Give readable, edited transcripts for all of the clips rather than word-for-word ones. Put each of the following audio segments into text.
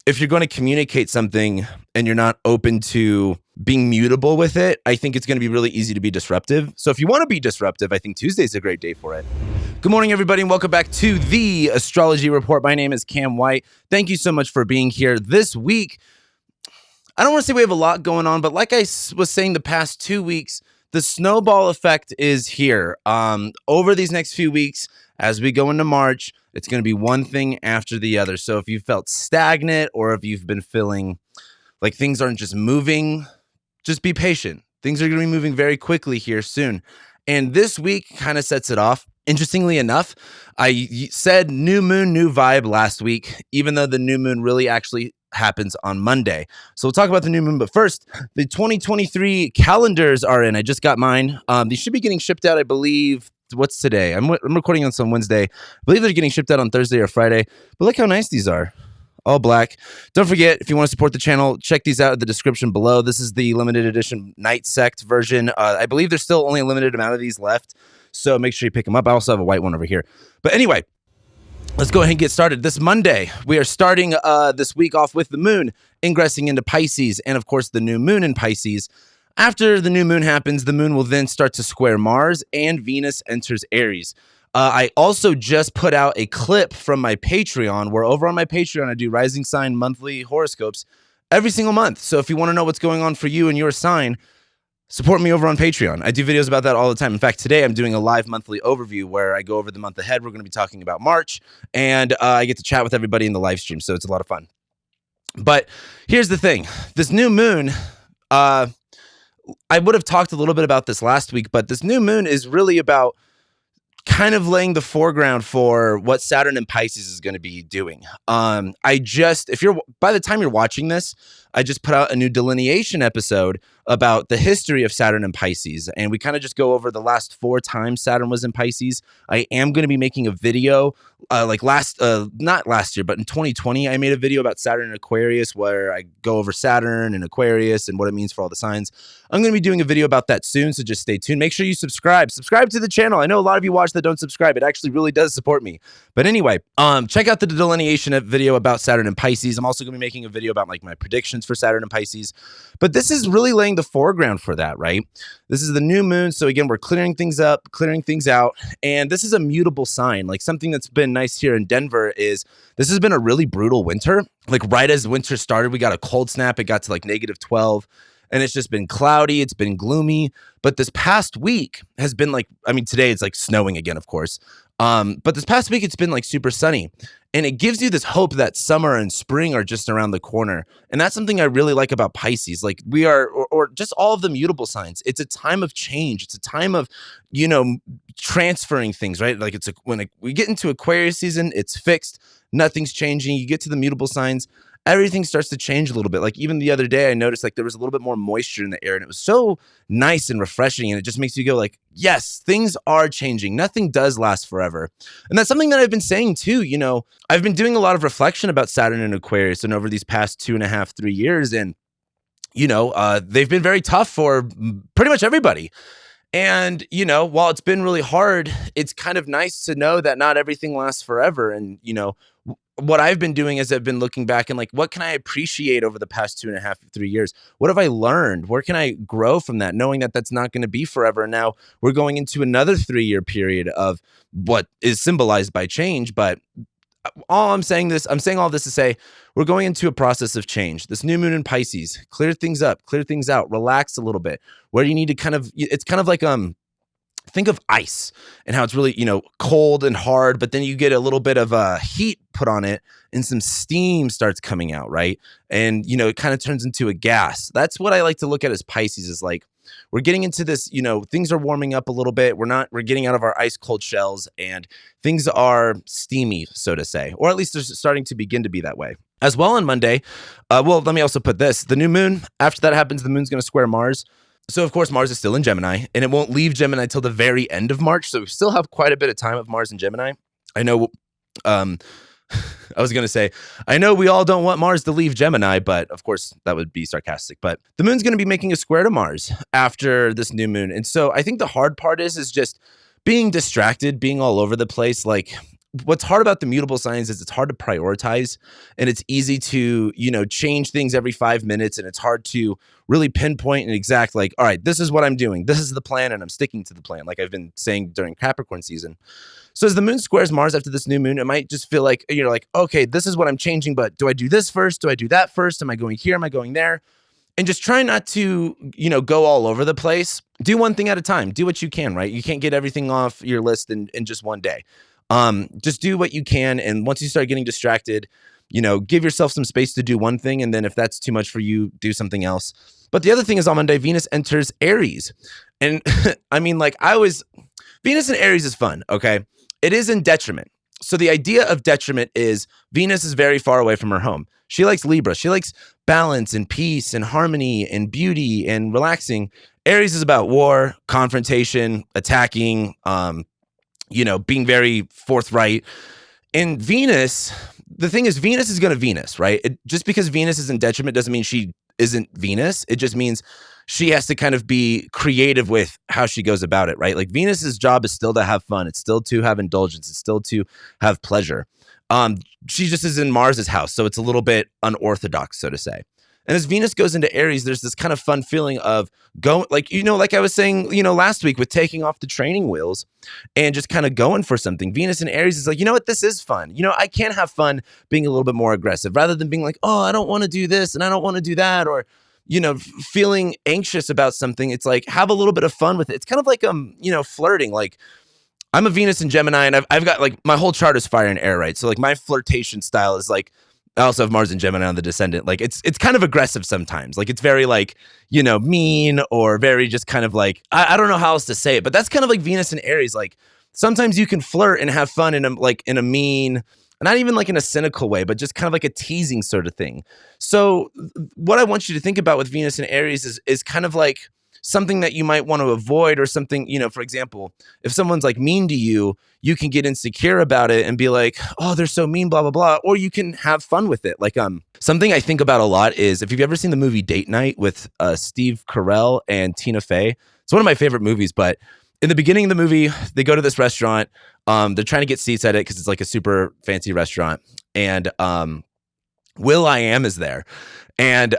if you're going to communicate something and you're not open to being mutable with it, I think it's going to be really easy to be disruptive. So if you want to be disruptive, I think Tuesday's a great day for it. Good morning, everybody, and welcome back to the Astrology Report. My name is Cam White. Thank you so much for being here this week. I don't want to say we have a lot going on, but like I was saying the past 2 weeks, the snowball effect is here. Over these next few weeks, as we go into March, it's going to be one thing after the other. So if you felt stagnant or if you've been feeling like things aren't just moving, just be patient. Things are going to be moving very quickly here soon. And this week kind of sets it off. Interestingly enough, I said new moon, new vibe last week, even though the new moon really actually happens on Monday. So we'll talk about the new moon. But first, the 2023 calendars are in. I just got mine. These should be getting shipped out, I believe. What's today? I'm recording on some Wednesday. I believe they're getting shipped out on Thursday or Friday. But look how nice these are. All black. Don't forget, if you want to support the channel, check these out in the description below. This is the limited edition Night Sect version. I believe there's still only a limited amount of these left, so make sure you pick them up. I also have a white one over here. But anyway, let's go ahead and get started. This Monday, we are starting this week off with the moon ingressing into Pisces, and of course, the new moon in Pisces. After the new moon happens, the moon will then start to square Mars, and Venus enters Aries. I also just put out a clip from my Patreon, where over on my Patreon, I do rising sign monthly horoscopes every single month. So if you want to know what's going on for you and your sign, support me over on Patreon. I do videos about that all the time. In fact, today I'm doing a live monthly overview where I go over the month ahead. We're going to be talking about March, and I get to chat with everybody in the live stream, so it's a lot of fun. But here's the thing. This new moon, I would have talked a little bit about this last week, but this new moon is really about kind of laying the foreground for what Saturn and Pisces is going to be doing. By the time you're watching this, I just put out a new delineation episode about the history of Saturn and Pisces. And we kind of just go over the last 4 times Saturn was in Pisces. I am going to be making a video not last year, but in 2020, I made a video about Saturn and Aquarius where I go over Saturn and Aquarius and what it means for all the signs. I'm going to be doing a video about that soon, so just stay tuned. Make sure you subscribe. Subscribe to the channel. I know a lot of you watch that don't subscribe. It actually really does support me. But anyway, check out the delineation video about Saturn and Pisces. I'm also going to be making a video about like my predictions for Saturn and Pisces. But this is really laying the foreground for that, right? This is the new moon. So again, we're clearing things up, clearing things out. And this is a mutable sign. Like something that's been nice here in Denver is this has been a really brutal winter. Like right as winter started, we got a cold snap. It got to like -12. And it's just been cloudy. It's been gloomy. But this past week has been like, today it's like snowing again, of course. But this past week, it's been like super sunny. And it gives you this hope that summer and spring are just around the corner. And that's something I really like about Pisces. Like we are, or just all of the mutable signs. It's a time of change. It's a time of, transferring things, right? Like when we get into Aquarius season, it's fixed. Nothing's changing. You get to the mutable signs, everything starts to change a little bit. Like even the other day, I noticed like there was a little bit more moisture in the air and it was so nice and refreshing. And it just makes you go like, yes, things are changing. Nothing does last forever. And that's something that I've been saying too. I've been doing a lot of reflection about Saturn and Aquarius and over these past 2.5, 3 years. And, they've been very tough for pretty much everybody. And, while it's been really hard, it's kind of nice to know that not everything lasts forever. And, what I've been doing is I've been looking back and like, what can I appreciate over the past 2.5, 3 years? What have I learned? Where can I grow from that? Knowing that that's not going to be forever. And now we're going into another 3-year period of what is symbolized by change. But I'm saying all this to say, we're going into a process of change. This new moon in Pisces, clear things up, clear things out, relax a little bit. Where you need to it's kind of like, think of ice and how it's really, cold and hard, but then you get a little bit of heat put on it and some steam starts coming out, right? And, it kind of turns into a gas. That's what I like to look at as Pisces is like, we're getting into this, things are warming up a little bit. We're getting out of our ice cold shells and things are steamy, so to say, or at least they're starting to begin to be that way. As well on Monday, let me also put this, the new moon, after that happens, the moon's going to square Mars. So, of course, Mars is still in Gemini, and it won't leave Gemini till the very end of March. So we still have quite a bit of time of Mars in Gemini. I know, I was going to say, I know we all don't want Mars to leave Gemini, but of course, that would be sarcastic. But the moon's going to be making a square to Mars after this new moon. And so I think the hard part is just being distracted, being all over the place. Like, what's hard about the mutable signs is it's hard to prioritize, and it's easy to, change things every 5 minutes, and it's hard to really pinpoint and exact, like, all right, this is what I'm doing. This is the plan, and I'm sticking to the plan, like I've been saying during Capricorn season. So as the moon squares Mars after this new moon, it might just feel like, you're like, okay, this is what I'm changing, but do I do this first? Do I do that first? Am I going here? Am I going there? And just try not to, go all over the place. Do one thing at a time. Do what you can, right? You can't get everything off your list in just one day. Just do what you can. And once you start getting distracted, give yourself some space to do one thing. And then if that's too much for you, do something else. But the other thing is on Monday, Venus enters Aries. And I mean, Venus in Aries is fun, okay? It is in detriment. So the idea of detriment is Venus is very far away from her home. She likes Libra. She likes balance and peace and harmony and beauty and relaxing. Aries is about war, confrontation, attacking, being very forthright. And Venus, the thing is, Venus is going to Venus, right? Just because Venus is in detriment doesn't mean she isn't Venus. It just means she has to kind of be creative with how she goes about it, right? Like Venus's job is still to have fun. It's still to have indulgence. It's still to have pleasure. She just is in Mars's house, so it's a little bit unorthodox, so to say. And as Venus goes into Aries, there's this kind of fun feeling of going, like I was saying, last week with taking off the training wheels and just kind of going for something. Venus in Aries is like, you know what, this is fun. I can have fun being a little bit more aggressive rather than being like, oh, I don't want to do this and I don't want to do that, or feeling anxious about something. It's like, have a little bit of fun with it. It's kind of like, flirting. Like, I'm a Venus in Gemini, and I've got, like, my whole chart is fire and air, right? So, like, my flirtation style is, like, I also have Mars in Gemini on the descendant. Like, it's kind of aggressive sometimes. Like, it's very, like, mean, or very just kind of like, I don't know how else to say it, but that's kind of like Venus in Aries. Like, sometimes you can flirt and have fun in a mean, not even like in a cynical way, but just kind of like a teasing sort of thing. So what I want you to think about with Venus and Aries is kind of like something that you might want to avoid, or something, for example, if someone's like mean to you, you can get insecure about it and be like, oh, they're so mean, blah, blah, blah. Or you can have fun with it. Like, something I think about a lot is, if you've ever seen the movie Date Night with Steve Carell and Tina Fey, it's one of my favorite movies. But in the beginning of the movie, they go to this restaurant. They're trying to get seats at it because it's like a super fancy restaurant. And Will.i.am is there. And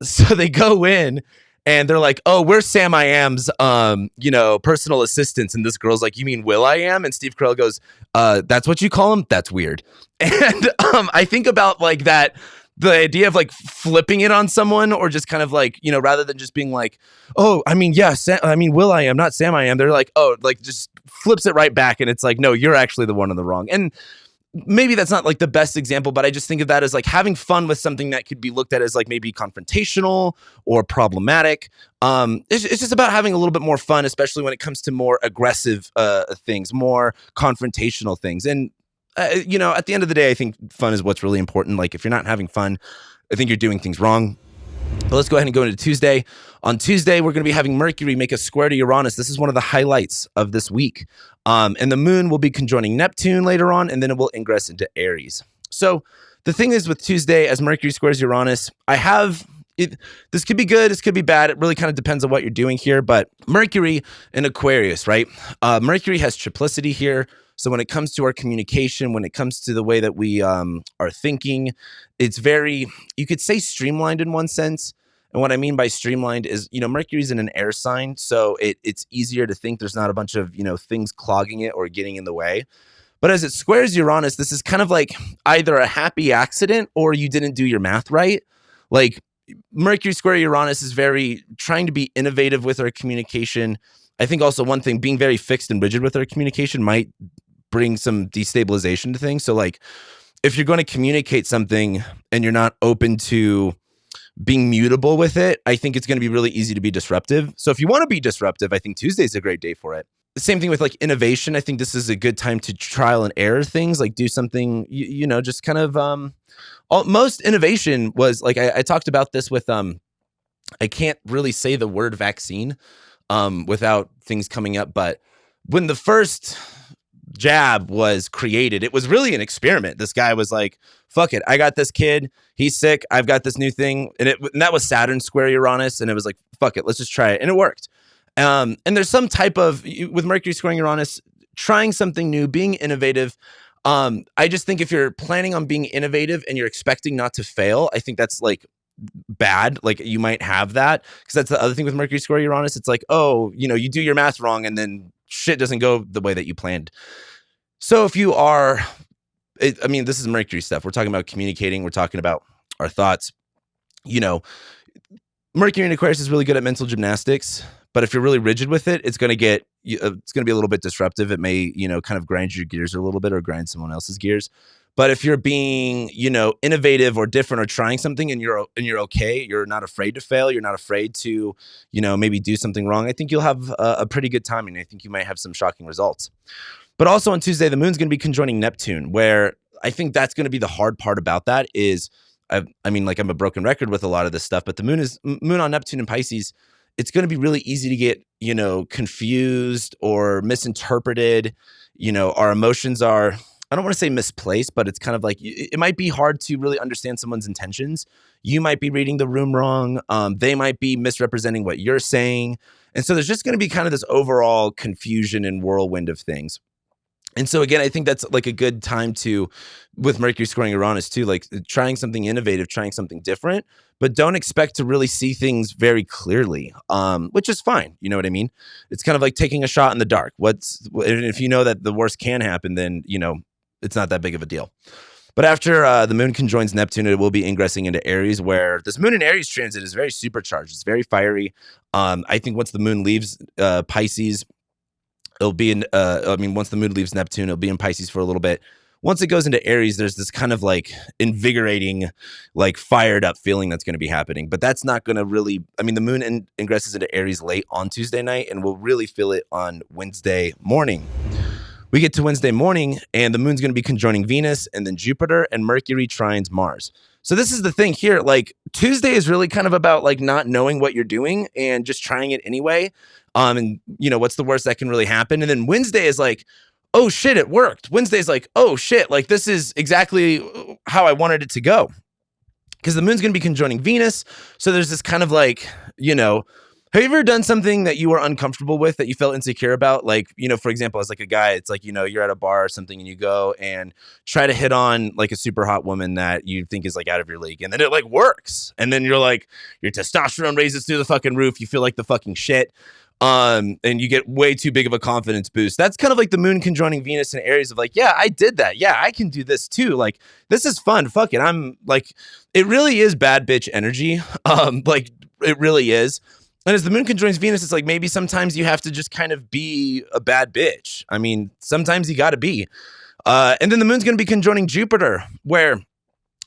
so they go in, and they're like, oh, we're Sam I Am's, personal assistants. And this girl's like, you mean Will.i.am? And Steve Carell goes, that's what you call him? That's weird. And I think about like that, the idea of like flipping it on someone, or just kind of like, rather than just being like, oh, I mean, yeah, Will.i.am, not Sam I Am. They're like, oh, like just flips it right back. And it's like, no, you're actually the one in the wrong. And maybe that's not like the best example, but I just think of that as like having fun with something that could be looked at as like maybe confrontational or problematic. It's just about having a little bit more fun, especially when it comes to more aggressive things, more confrontational things. And, at the end of the day, I think fun is what's really important. Like, if you're not having fun, I think you're doing things wrong. But let's go ahead and go into Tuesday. On Tuesday, we're going to be having Mercury make a square to Uranus. This is one of the highlights of this week. And the moon will be conjoining Neptune later on, and then it will ingress into Aries. So the thing is with Tuesday, as Mercury squares Uranus, this could be good, this could be bad. It really kind of depends on what you're doing here. But Mercury in Aquarius, right? Mercury has triplicity here. So when it comes to our communication, when it comes to the way that we are thinking, it's very, you could say streamlined in one sense. And what I mean by streamlined is, Mercury's in an air sign, so it's easier to think there's not a bunch of, things clogging it or getting in the way. But as it squares Uranus, this is kind of like either a happy accident or you didn't do your math right. Like, Mercury square Uranus is very trying to be innovative with our communication. I think also one thing, being very fixed and rigid with our communication might bring some destabilization to things. So like, if you're going to communicate something and you're not open to being mutable with it, I think it's going to be really easy to be disruptive. So if you want to be disruptive, I think Tuesday's a great day for it. The same thing with like innovation. I think this is a good time to trial and error things, like do something, just kind of, most innovation was like, I talked about this with, I can't really say the word vaccine without things coming up. But when the first jab was created, it was really an experiment. This guy was like, fuck it, I got this kid, he's sick, I've got this new thing. And that was Saturn square Uranus. And it was like, fuck it, let's just try it. And it worked. And there's some type of, with Mercury squaring Uranus, trying something new, being innovative. I just think if you're planning on being innovative and you're expecting not to fail, I think that's like bad. Like you might have that because that's the other thing with Mercury square Uranus. It's like, oh, you do your math wrong and then shit doesn't go the way that you planned. So if you are, this is Mercury stuff. We're talking about communicating. We're talking about our thoughts. Mercury in Aquarius is really good at mental gymnastics, but if you're really rigid with it, it's going to be a little bit disruptive. It may, kind of grind your gears a little bit or grind someone else's gears. But if you're being, innovative or different or trying something and you're okay, you're not afraid to fail, you're not afraid to, maybe do something wrong, I think you'll have a pretty good time, and I think you might have some shocking results. But also on Tuesday, the moon's going to be conjoining Neptune, where I think that's going to be the hard part about that is, I'm a broken record with a lot of this stuff, but the moon on Neptune and Pisces, it's going to be really easy to get, confused or misinterpreted. Our emotions are, I don't want to say misplaced, but it's kind of like it might be hard to really understand someone's intentions. You might be reading the room wrong. They might be misrepresenting what you're saying. And so there's just going to be kind of this overall confusion and whirlwind of things. And so again, I think that's like a good time with Mercury squaring Uranus too, like trying something innovative, trying something different, but don't expect to really see things very clearly, which is fine. You know what I mean? It's kind of like taking a shot in the dark. If you know that the worst can happen, then, it's not that big of a deal. But after the moon conjoins Neptune, it will be ingressing into Aries, where this moon in Aries transit is very supercharged. It's very fiery. I think once the moon leaves Pisces, it'll be in, once the moon leaves Neptune, it'll be in Pisces for a little bit. Once it goes into Aries, there's this kind of like invigorating, like fired up feeling that's going to be happening. But that's not going to really, the moon ingresses into Aries late on Tuesday night, and we'll really feel it on Wednesday morning. We get to Wednesday morning, and the moon's going to be conjoining Venus and then Jupiter, and Mercury trines Mars. So this is the thing here. Like Tuesday is really kind of about like not knowing what you're doing and just trying it anyway. And what's the worst that can really happen? And then Wednesday is like, oh shit, it worked. Wednesday's like, oh shit, like this is exactly how I wanted it to go. Because the moon's going to be conjoining Venus. So there's this kind of like, have you ever done something that you were uncomfortable with, that you felt insecure about? Like, for example, as like a guy, it's like, you're at a bar or something and you go and try to hit on like a super hot woman that you think is like out of your league. And then it like works. And then you're like, your testosterone raises through the fucking roof. You feel like the fucking shit. And you get way too big of a confidence boost. That's kind of like the moon conjoining Venus in Aries of like, yeah, I did that. Yeah, I can do this too. Like, this is fun. Fuck it. I'm like, it really is bad bitch energy. Like it really is. And as the moon conjoins Venus, it's like maybe sometimes you have to just kind of be a bad bitch. Sometimes you got to be. And then the moon's going to be conjoining Jupiter, where,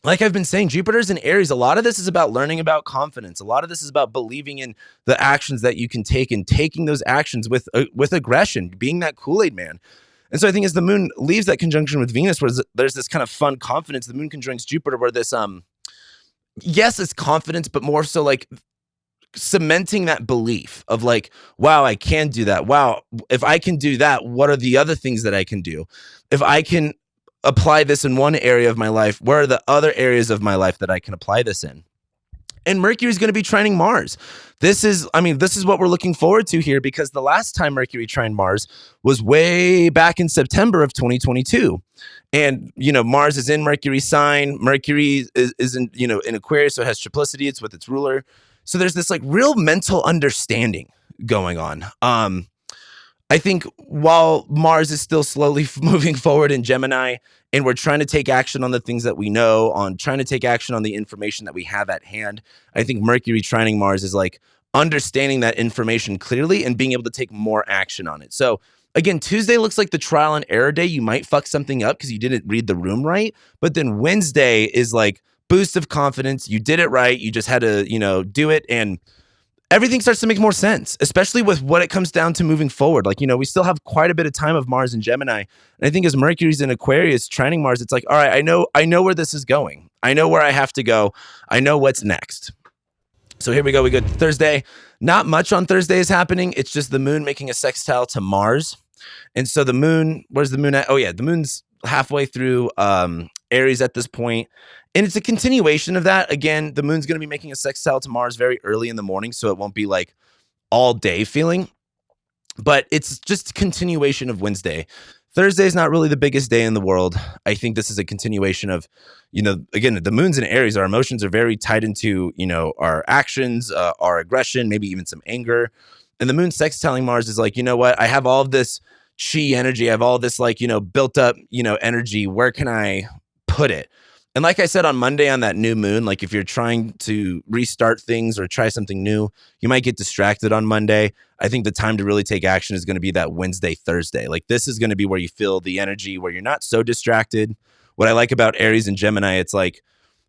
like I've been saying, Jupiter's in Aries. A lot of this is about learning about confidence. A lot of this is about believing in the actions that you can take and taking those actions with aggression, being that Kool-Aid man. And so I think as the moon leaves that conjunction with Venus, where there's this kind of fun confidence, the moon conjoins Jupiter, where this, yes, it's confidence, but more so like cementing that belief of like, wow, I can do that. Wow, if I can do that, what are the other things that I can do? If I can apply this in one area of my life, where are the other areas of my life that I can apply this in? And Mercury is going to be trining Mars. This is what we're looking forward to here, because the last time Mercury trined Mars was way back in September of 2022. And, Mars is in Mercury's sign. Mercury is in, in Aquarius, so it has triplicity. It's with its ruler. So there's this like real mental understanding going on. I think while Mars is still slowly moving forward in Gemini, and we're trying to take action on the things that we know, on trying to take action on the information that we have at hand, I think Mercury trining Mars is like understanding that information clearly and being able to take more action on it. So again, Tuesday looks like the trial and error day. You might fuck something up because you didn't read the room right. But then Wednesday is like boost of confidence. You did it right. You just had to, do it. And everything starts to make more sense, especially with what it comes down to moving forward. Like, we still have quite a bit of time of Mars in Gemini. And I think as Mercury's in Aquarius trining Mars, it's like, all right, I know where this is going. I know where I have to go. I know what's next. So here we go. We go to Thursday. Not much on Thursday is happening. It's just the moon making a sextile to Mars. And so the moon, where's the moon at? Oh yeah, the moon's halfway through Aries at this point. And it's a continuation of that. Again, the moon's going to be making a sextile to Mars very early in the morning, so it won't be like all day feeling. But it's just continuation of Wednesday. Thursday's not really the biggest day in the world. I think this is a continuation of, again, the moon's in Aries. Our emotions are very tied into, our actions, our aggression, maybe even some anger. And the moon sextiling Mars is like, you know what? I have all of this chi energy. I have all this built up, energy. Where can I put it? And like I said on Monday on that new moon, like if you're trying to restart things or try something new, you might get distracted on Monday. I think the time to really take action is going to be that Wednesday, Thursday. Like this is going to be where you feel the energy, where you're not so distracted. What I like about Aries and Gemini, it's like,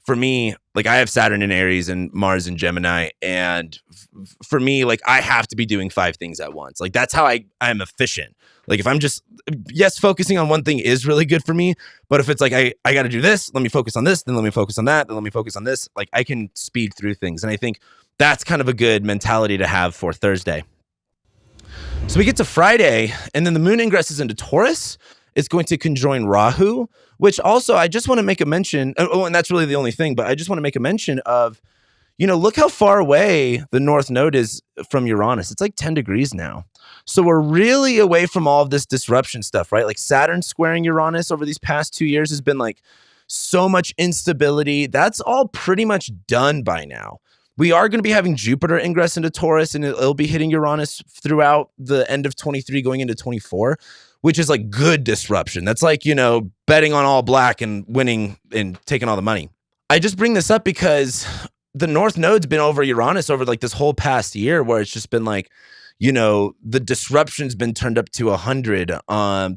for me, like I have Saturn in Aries and Mars in Gemini. And for me, like I have to be doing 5 things at once. Like that's how I'm efficient. Like if I'm just, yes, focusing on one thing is really good for me. But if it's like, I got to do this, let me focus on this, then let me focus on that, then let me focus on this. Like I can speed through things. And I think that's kind of a good mentality to have for Thursday. So we get to Friday, and then the moon ingresses into Taurus. It's going to conjoin Rahu, which also I just want to make a mention. Oh, and that's really the only thing, but I just want to make a mention of, look how far away the North Node is from Uranus. It's like 10 degrees now. So we're really away from all of this disruption stuff, right? Like Saturn squaring Uranus over these past 2 years has been like so much instability. That's all pretty much done by now. We are going to be having Jupiter ingress into Taurus, and it'll be hitting Uranus throughout the end of 23 going into 24, which is like good disruption. That's like, betting on all black and winning and taking all the money. I just bring this up because the North Node's been over Uranus over like this whole past year, where it's just been like, the disruption's been turned up to 100.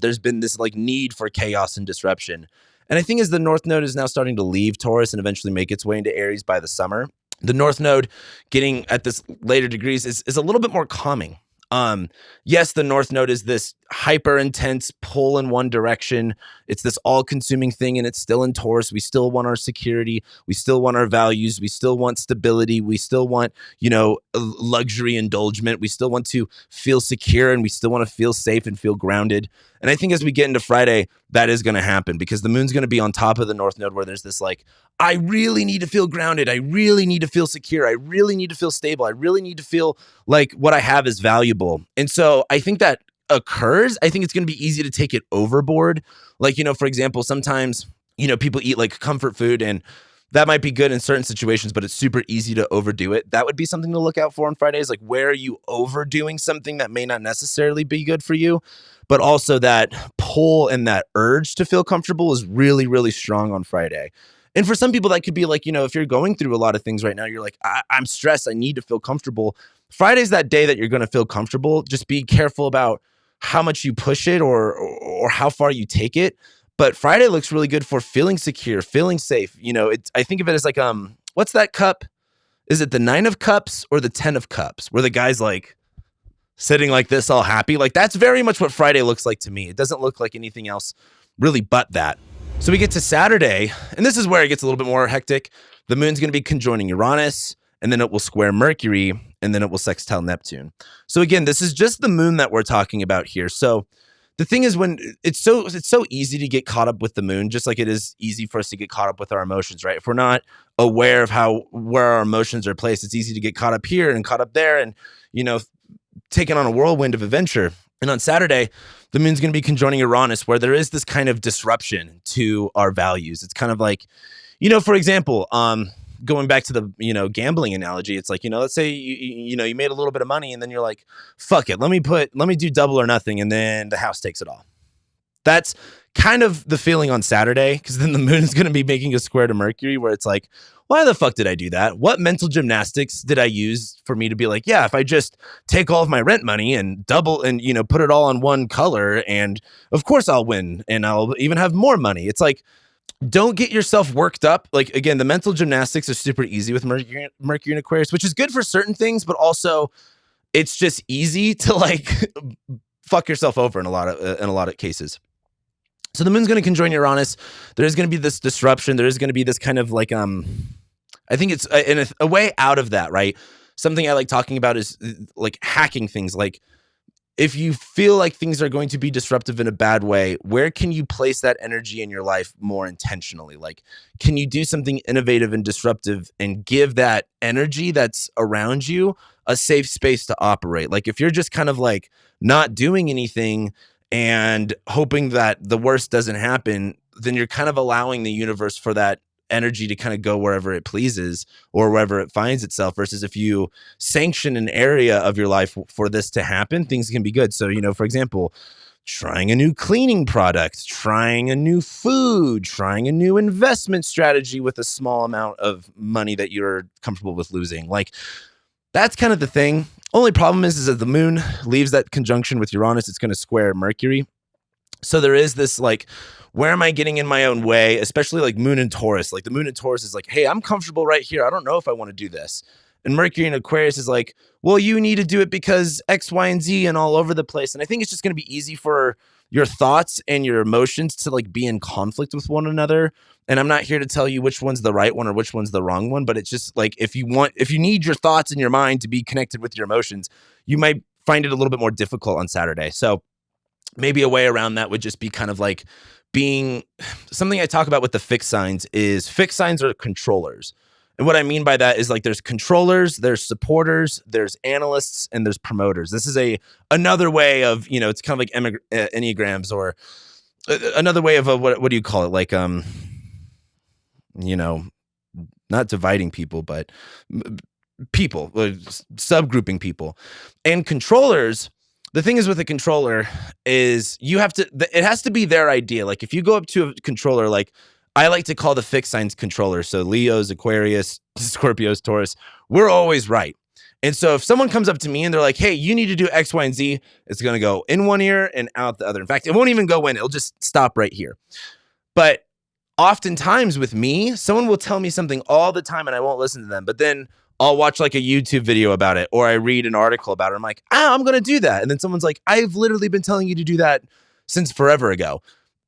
There's been this like need for chaos and disruption. And I think as the North Node is now starting to leave Taurus and eventually make its way into Aries by the summer, the North Node getting at this later degrees is a little bit more calming. Yes, the North Node is this hyper intense pull in one direction. It's this all consuming thing, and it's still in Taurus. We still want our security. We still want our values. We still want stability. We still want, luxury indulgence. We still want to feel secure, and we still want to feel safe and feel grounded. And I think as we get into Friday, that is going to happen because the moon's going to be on top of the North Node, where there's this like, I really need to feel grounded. I really need to feel secure. I really need to feel stable. I really need to feel like what I have is valuable. And so I think that occurs. I think it's going to be easy to take it overboard. Like, for example, sometimes, people eat like comfort food, and that might be good in certain situations, but it's super easy to overdo it. That would be something to look out for on Fridays. Like, where are you overdoing something that may not necessarily be good for you? But also that pull and that urge to feel comfortable is really, really strong on Friday. And for some people, that could be like, if you're going through a lot of things right now, you're like, I'm stressed. I need to feel comfortable. Friday's that day that you're going to feel comfortable. Just be careful about how much you push it or how far you take it. But Friday looks really good for feeling secure, feeling safe. I think of it as like, what's that cup? Is it the 9 of cups or the 10 of cups, where the guy's like sitting like this, all happy? Like that's very much what Friday looks like to me. It doesn't look like anything else really but that. So we get to Saturday, and this is where it gets a little bit more hectic. The moon's going to be conjoining Uranus, and then it will square Mercury, and then it will sextile Neptune. So again, this is just the moon that we're talking about here. So the thing is, when it's so easy to get caught up with the moon, just like it is easy for us to get caught up with our emotions, right? If we're not aware of where our emotions are placed, it's easy to get caught up here and caught up there, and taken on a whirlwind of adventure. And on Saturday, the moon's going to be conjoining Uranus, where there is this kind of disruption to our values. It's kind of like, for example, going back to the, gambling analogy, it's like, let's say you made a little bit of money, and then you're like, fuck it, let me do double or nothing, and then the house takes it all. That's kind of the feeling on Saturday, because then the moon is going to be making a square to Mercury, where it's like, why the fuck did I do that? What mental gymnastics did I use for me to be like, yeah, if I just take all of my rent money and double and, put it all on one color, and of course I'll win, and I'll even have more money. It's like, don't get yourself worked up. Like, again, the mental gymnastics are super easy with Mercury and Aquarius, which is good for certain things, but also it's just easy to like fuck yourself over in a lot of cases. So the moon's going to conjoin Uranus. There is going to be this disruption. There is going to be this kind of like, I think it's in a way out of that, right? Something I like talking about is like hacking things. Like, if you feel like things are going to be disruptive in a bad way, where can you place that energy in your life more intentionally? Like, can you do something innovative and disruptive and give that energy that's around you a safe space to operate? Like, if you're just kind of like not doing anything and hoping that the worst doesn't happen, then you're kind of allowing the universe for that energy to kind of go wherever it pleases or wherever it finds itself, versus if you sanction an area of your life for this to happen, things can be good. So, for example, trying a new cleaning product, trying a new food, trying a new investment strategy with a small amount of money that you're comfortable with losing. Like, that's kind of the thing. Only problem is that the moon leaves that conjunction with Uranus. It's going to square Mercury. So there is this like, where am I getting in my own way? Especially like moon and Taurus. Like the moon and Taurus is like, hey, I'm comfortable right here. I don't know if I want to do this. And Mercury in Aquarius is like, well, you need to do it because X, Y, and Z and all over the place. And I think it's just going to be easy for your thoughts and your emotions to like be in conflict with one another. And I'm not here to tell you which one's the right one or which one's the wrong one, but it's just like, if you need your thoughts and your mind to be connected with your emotions, you might find it a little bit more difficult on Saturday. So maybe a way around that would just be kind of like being something I talk about with the fixed signs is fixed signs are controllers. And what I mean by that is like there's controllers, there's supporters, there's analysts, and there's promoters. This is another way of, it's kind of like Enneagrams, or another way of what do you call it? Like, not dividing people, but people, subgrouping people. And controllers, the thing is with a controller is it has to be their idea. Like if you go up to a controller, like I like to call the fixed signs controllers. So Leos, Aquarius, Scorpios, Taurus, we're always right. And so if someone comes up to me and they're like, hey, you need to do X, Y, and Z, it's going to go in one ear and out the other. In fact, it won't even go in. It'll just stop right here. But oftentimes with me, someone will tell me something all the time and I won't listen to them. But then I'll watch like a YouTube video about it, or I read an article about it. I'm like, I'm going to do that. And then someone's like, I've literally been telling you to do that since forever ago.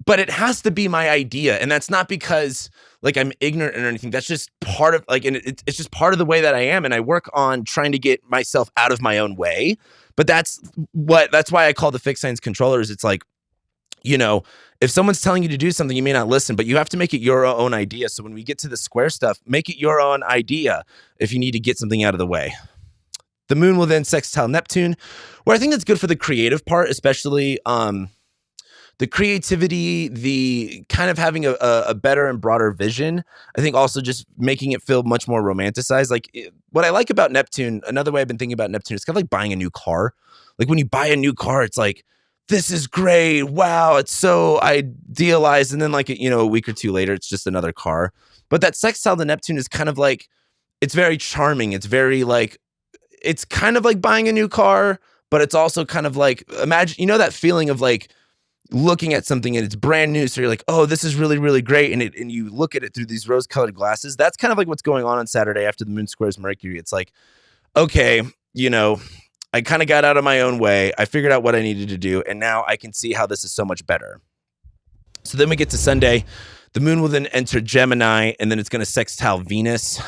But it has to be my idea. And that's not because like I'm ignorant or anything. That's just part of like, and it's just part of the way that I am. And I work on trying to get myself out of my own way. But that's why I call the fixed signs controllers. It's like, if someone's telling you to do something, you may not listen, but you have to make it your own idea. So when we get to the square stuff, make it your own idea if you need to get something out of the way. The moon will then sextile Neptune, where I think that's good for the creative part, especially the creativity, the kind of having a better and broader vision. I think also just making it feel much more romanticized. Like what I like about Neptune, another way I've been thinking about Neptune, it's kind of like buying a new car. Like when you buy a new car, it's like, this is great. Wow, it's so idealized. And then like, a week or two later, it's just another car. But that sextile to Neptune is kind of like, it's very charming. It's very like, it's kind of like buying a new car, but it's also kind of like, imagine, that feeling of like looking at something and it's brand new. So you're like, oh, this is really, really great. And you look at it through these rose-colored glasses. That's kind of like what's going on Saturday after the moon squares Mercury. It's like, okay, I kind of got out of my own way. I figured out what I needed to do. And now I can see how this is so much better. So then we get to Sunday. The moon will then enter Gemini, and then it's going to sextile Venus.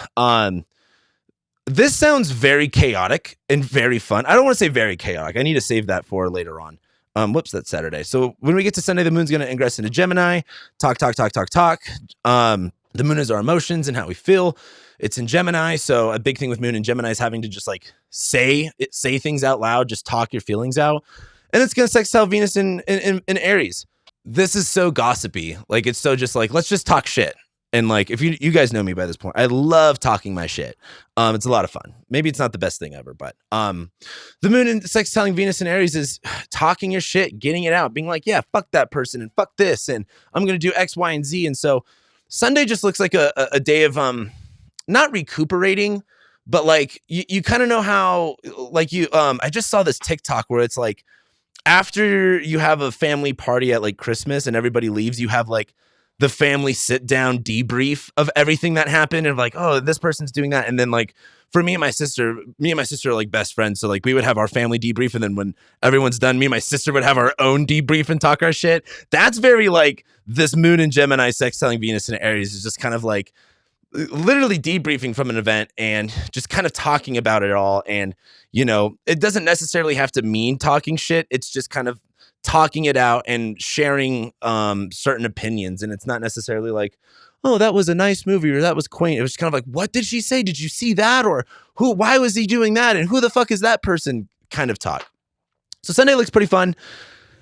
This sounds very chaotic and very fun. I don't want to say very chaotic. I need to save that for later on. That's Saturday. So when we get to Sunday, the moon's going to ingress into Gemini. Talk. The moon is our emotions and how we feel. It's in Gemini. So a big thing with moon and Gemini is having to just like say things out loud, just talk your feelings out. And it's going to sextile Venus in Aries. This is so gossipy. Like, it's so just like, let's just talk shit. And like, if you guys know me by this point, I love talking my shit. It's a lot of fun. Maybe it's not the best thing ever, but the moon and sextiling Venus in Aries is talking your shit, getting it out, being like, yeah, fuck that person and fuck this. And I'm going to do X, Y, and Z. And so Sunday just looks like a day of, not recuperating, but like you kind of know how like I just saw this TikTok where it's like after you have a family party at like Christmas and everybody leaves, you have like the family sit down debrief of everything that happened and like, oh, this person's doing that. And then like for me and my sister are like best friends. So like we would have our family debrief. And then when everyone's done, me and my sister would have our own debrief and talk our shit. That's very like this moon in Gemini sextiling Venus in Aries is just kind of like literally debriefing from an event and just kind of talking about it all. And, it doesn't necessarily have to mean talking shit. It's just kind of talking it out and sharing certain opinions. And it's not necessarily like, oh, that was a nice movie or that was quaint. It was kind of like, what did she say? Did you see that? Or why was he doing that? And who the fuck is that person kind of talk? So Sunday looks pretty fun.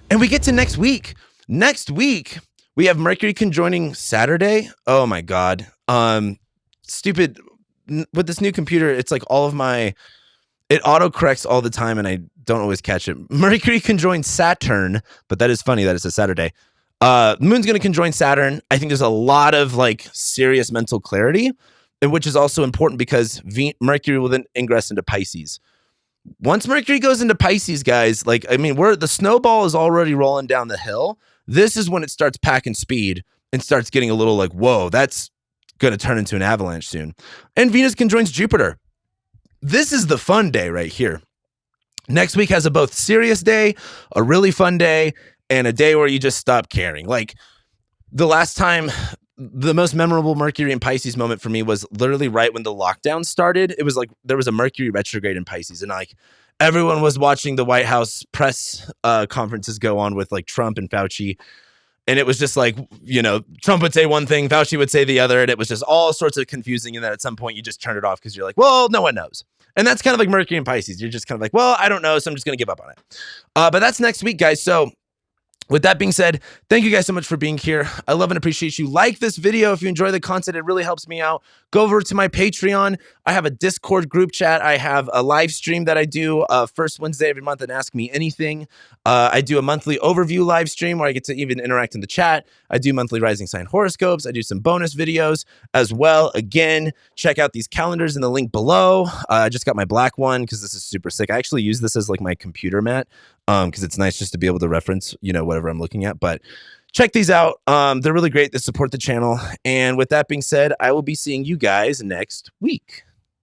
And we get to next week. Next week, we have Mercury conjoining Saturday. Oh my God. Stupid. With this new computer, it's like all of my, it autocorrects all the time and I don't always catch it. Mercury conjoins Saturn, but that is funny that it's a Saturday. Moon's going to conjoin Saturn. I think there's a lot of like serious mental clarity, and which is also important because Mercury will then ingress into Pisces. Once Mercury goes into Pisces, guys, like, I mean, the snowball is already rolling down the hill. This is when it starts packing speed and starts getting a little like, whoa, that's going to turn into an avalanche soon. And Venus conjoins Jupiter. This is the fun day right here. Next week has a both serious day, a really fun day, and a day where you just stop caring. Like the last time, the most memorable Mercury in Pisces moment for me was literally right when the lockdown started. It was like there was a Mercury retrograde in Pisces, and like everyone was watching the White House press conferences go on with like Trump and Fauci. And it was just like, you know, Trump would say one thing, Fauci would say the other, and it was just all sorts of confusing. And then at some point you just turn it off because you're like, well, no one knows. And that's kind of like Mercury and Pisces. You're just kind of like, well, I don't know, so I'm just going to give up on it. But that's next week, guys. So with that being said, thank you guys so much for being here. I love and appreciate you. Like this video if you enjoy the content. It really helps me out. Go over to my Patreon. I have a Discord group chat. I have a live stream that I do first Wednesday every month and Ask Me Anything. I do a monthly overview live stream where I get to even interact in the chat. I do monthly rising sign horoscopes. I do some bonus videos as well. Again, check out these calendars in the link below. I just got my black one because this is super sick. I actually use this as like my computer mat because it's nice just to be able to reference, you know, whatever I'm looking at. But check these out. They're really great. They support the channel. And with that being said, I will be seeing you guys next week.